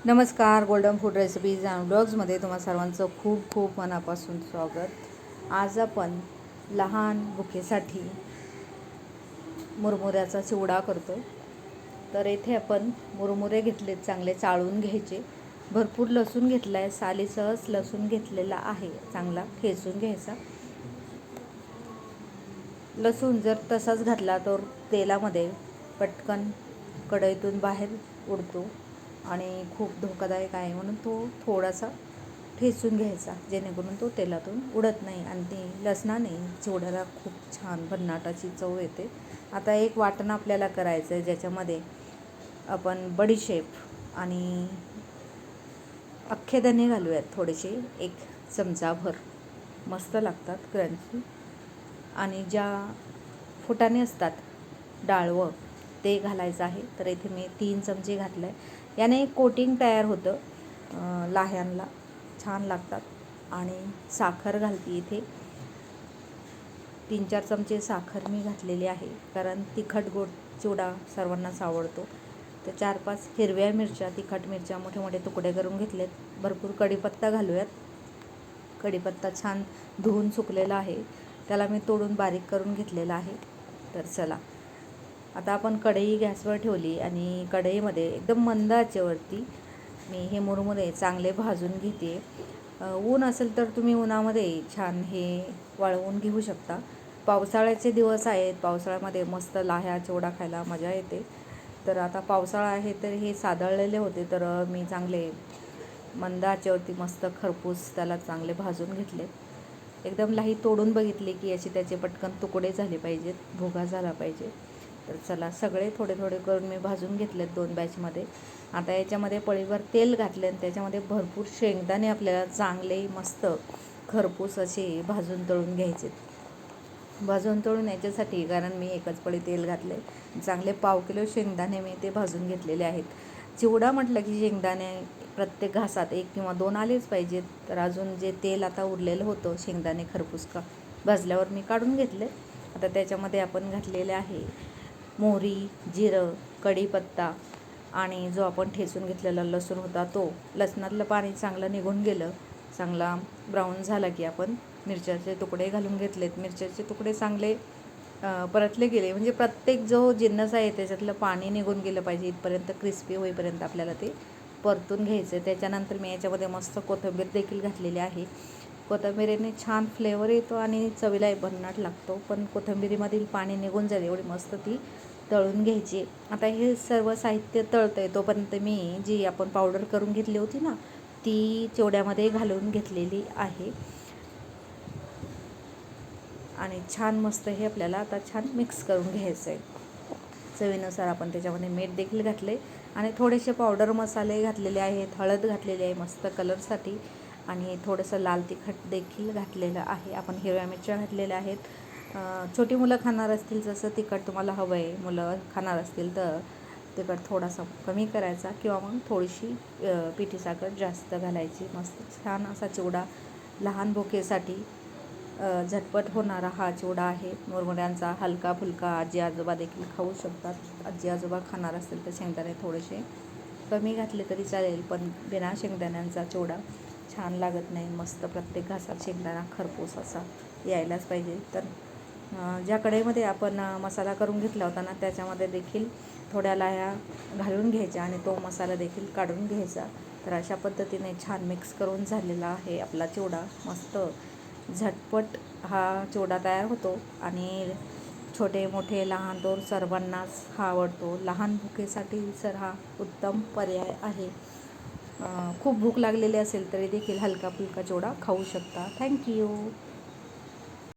नमस्कार. Golden food recipes and ब्लॉग्समध्ये तुम्हा सर्वांचं खूप खूप मनापासून स्वागत. आज आपण लहान भुकेसाठी मुरमुऱ्याचा चिवडा करतो. तर येथे आपण मुरमुरे घेतलेत, चांगले चाळून घ्यायचे. भरपूर लसूण घेतला आहे, सालीसहच लसूण घेतलेला आहे, चांगला ठेचून घ्यायचा. लसूण जर तसाच घातला तर तेलामध्ये पटकन कढईतून बाहेर उडतो आणि खूप धोकादायक आहे, म्हणून तो थोडासा ठेचून घ्यायचा, जेणेकरून तो तेलातून उडत नाही आणि ती लसणाने चिवड्याला खूप छान भन्नाटाची चव येते. आता एक वाटण आपल्याला करायचं आहे, ज्याच्यामध्ये आपण बडीशेप आणि अख्खे धने घालूयात थोडेसे, 1 चमचाभर. मस्त लागतात, क्रंची. आणि ज्या फुटाणे असतात डाळवं, ते घालायचं आहे. तर इथे मी 3 चमचे घातलं आहे. याने कोटिंग तयार होतं, लाह्यांना छान लागतात. आणि साखर घालते इथे 3-4 चमचे साखर मी घातलेली आहे, कारण तिखट गोड चिवडा सर्वांनाच आवडतो. तर 4-5 हिरव्या मिरच्या, तिखट मिरच्या मोठे मोठे तुकडे करून घेतलेत. भरपूर कढीपत्ता घालूयात. कढीपत्ता छान धुवून सुकलेला आहे, त्याला मी तोडून बारीक करून घेतलेला आहे. तर चला, आता आपण कढई गॅसवर ठेवली आणि कढईमध्ये एकदम मंद आचेवरती मी हे मुरमुरे चांगले भाजून घेते. ऊन असेल तर तुम्ही उन्हामध्ये छान हे वाळवून घेऊ शकता. पावसाळ्याचे दिवस आहेत, पावसाळ्यामध्ये मस्त लाह्या चिवडा खायला मजा येते. तर आता पावसाळा आहे, तर हे सादळलेले होते, तर मी चांगले मंद आचेवरती मस्त खरपूस त्याला चांगले भाजून घेतले. एकदम लाही तोडून बघितले की त्याचे पटकन तुकडे झाले पाहिजेत, भुगा झाला पाहिजे. तर चला, सगळे थोडे थोडे करून मी भाजून घेतलेत 2 बॅचमध्ये. आता याच्यामध्ये पळीभर तेल घातले आणि त्याच्यामध्ये भरपूर शेंगदाणे आपल्याला चांगले मस्त खरपूस असे भाजून तळून घ्यायचे. भाजून तळून याच्यासाठी, कारण मी एकच पळी तेल घातले, चांगले 1/2 किलो शेंगदाणे मी ते भाजून घेतलेले आहेत. चिवडा म्हटलं की शेंगदाणे प्रत्येक घासात 1 किंवा 2 आलेच पाहिजेत. तर अजून जे तेल आता उरलेलं होतं शेंगदाणे खरपूस भाजल्यावर मी काढून घेतले. आता त्याच्यामध्ये आपण घातलेले आहे मोहरी, जिरं, कढीपत्ता आणि जो आपण ठेचून घेतलेला लसूण होता तो. लसणातलं पाणी चांगलं निघून गेलं, चांगला ब्राऊन झाला की आपण मिरच्याचे तुकडे घालून घेतलेत. मिरच्याचे तुकडे चांगले परतले गेले, म्हणजे प्रत्येक जो जिन्नस आहे त्याच्यातलं पाणी निघून गेलं पाहिजे, इथपर्यंत क्रिस्पी होईपर्यंत आपल्याला ते परतून घ्यायचं. त्याच्यानंतर मी याच्यामध्ये मस्त कोथिंबीर देखील घातलेली आहे. कोथिंबीरीने छान फ्लेवर येतो आणि चवीलाही भन्नाट लागतो, पण कोथिंबीरीमधील पाणी निघून जाईल एवढी मस्त ती तळून घ्यायची. आता हे सर्व साहित्य तळतं आहे तोपर्यंत मी जी आपण पावडर करून घेतली होती ना, ती चिवड्यामध्ये घालून घेतलेली आहे. आणि छान मस्त हे आपल्याला आता छान मिक्स करून घ्यायचं आहे. चवीनुसार आपण त्याच्यामध्ये मीठ देखील घातले आणि थोडेसे पावडर मसाले घातलेले आहेत. हळद घातलेली आहे मस्त कलरसाठी आणि थोडंसं लाल तिखट देखील घातलेलं आहे. आपण हिरव्या मिरच्या घातलेल्या आहेत. छोटी मुलं खाणार असतील, जसं तिखट तुम्हाला हवं आहे, मुलं खाणार असतील तर तिखट थोडासा कमी करायचा किंवा मग थोडीशी पिठी साखर जास्त घालायची. मस्त छान असा चिवडा लहान भुकेसाठी झटपट होणारा हा चिवडा आहे मुरमुऱ्यांचा. हलका फुलका आजी आजोबा देखील खाऊ शकतात. आजी आजोबा खाणार असतील तर शेंगदाणे थोडेसे कमी घातले तरी चालेल, पण बिना शेंगदाण्यांचा चिवडा छान लागत नाही. मस्त प्रत्येक घासात शेंगदाणा खरपूस असा यायलाच पाहिजे. तर ज्या कढईमध्ये आपण मसाला करून घेतला होता ना, त्याच्यामध्ये देखील थोड्या लाह्या घालून घ्यायच्या आणि तो मसाला देखील काढून घ्यायचा. तर अशा पद्धतीने छान मिक्स करून झालेला आहे आपला चिवडा. मस्त झटपट हा चिवडा तयार होतो आणि छोटे मोठे लहान थोर सर्वांनाच हा आवडतो. लहान भुकेसाठी तर हा उत्तम पर्याय आहे. खूप भूक लागलेली असेल तरी देखील हलका फुलका चिवडा खाऊ शकता. थँक्यू.